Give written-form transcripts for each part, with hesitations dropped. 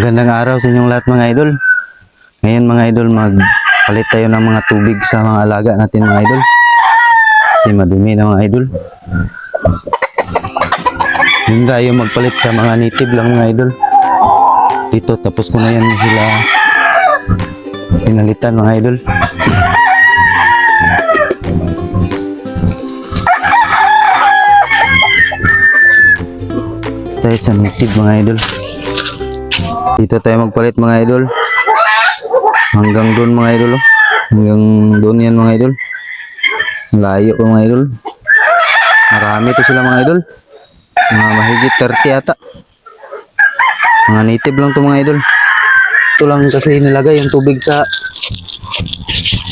Magandang araw sa inyong lahat mga idol. Ngayon mga idol, magpalit tayo ng mga tubig sa mga alaga natin mga idol. Kasi madumi na mga idol. Yun tayo magpalit sa mga native lang mga idol. Dito tapos ko na yan sila pinalitan mga idol. Tayo sa native mga idol. Dito tayo magpalit mga idol. Hanggang doon mga idol. Oh. Hanggang doon yan mga idol. Layo po mga idol. Marami to sila mga idol. Mga mahigit 30 ata. Mga native lang to mga idol. Ito lang kasi nilagay yung tubig sa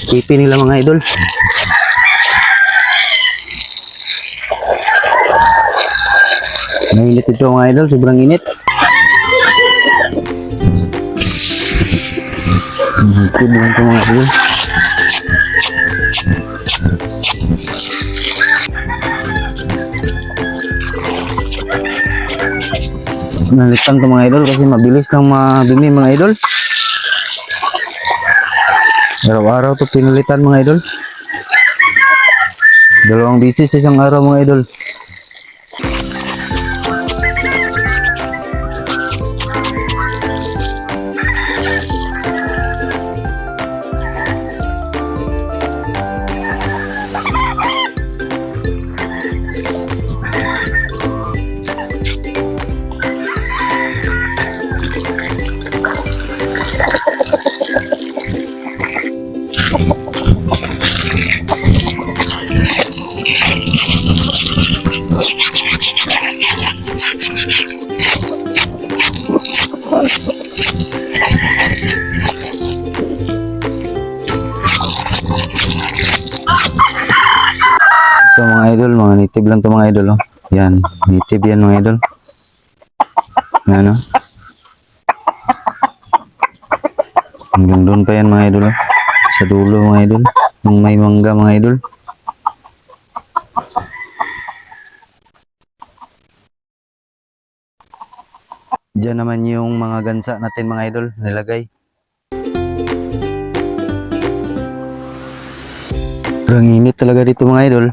pipi nila mga idol. Mainit ito mga idol. Sobrang init. Native lang ito mga idol. Nalitan ito mga idol kasi mabilis lang madumi mga idol. Araw-araw ito pinalitan mga idol. 2 beses sa isang araw mga idol. Ito mga idol, mga native lang ito mga idol. Oh. Yan, native yan mga idol. Yan o. Oh. Hanggang doon pa yan mga idol. Oh. Sa dulo mga idol. Yung may mangga mga idol. Diyan naman yung mga gansa natin mga idol nilagay. Sobrang init talaga dito mga idol.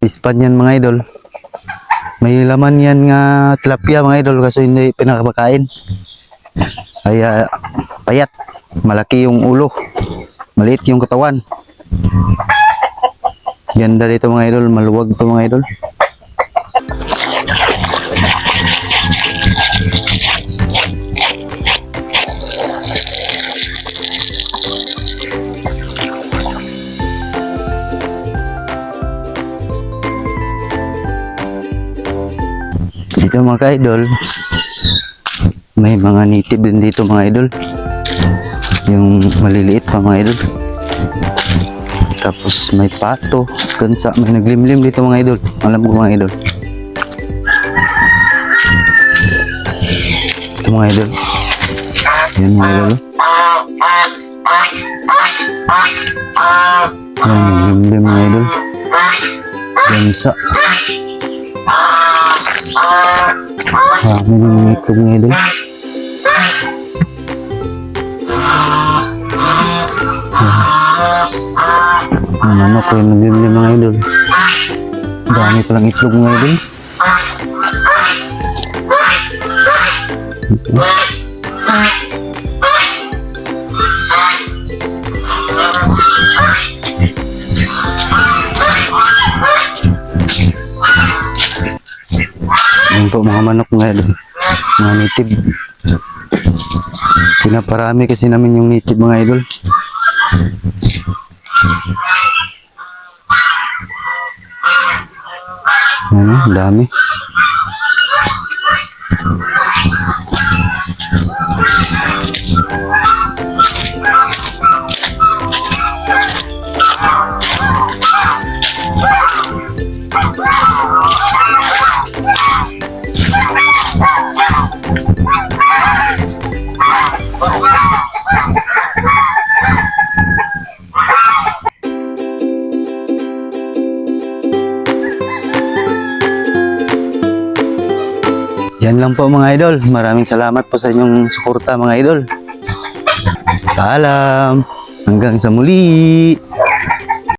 Ispan yan mga idol. May laman yan nga tilapia mga idol kasi hindi pinakapakain. Kaya payat. Malaki yung ulo. Maliit yung katawan. Ganda dito mga idol. Maluwag to mga idol. Dito mga idol, may mga native din dito mga idol. Yung maliliit pa mga idol. Tapos may pato, gansa, may naglimlim dito mga idol. Alam ko mga idol. Ito mga idol. Yan mga idol. Yan, naglimlim mga idol. Gansa. May nangikog nga idol. Ang manok ko yung naglimlim mga idol. Dami palang itlog mga idol. Yan po mga manok mga idol. Mga native. Pinaparami kasi namin yung native mga idol. Ano, dami. Yan lang po mga idol. Maraming salamat po sa inyong suporta mga idol. Paalam. Hanggang sa muli.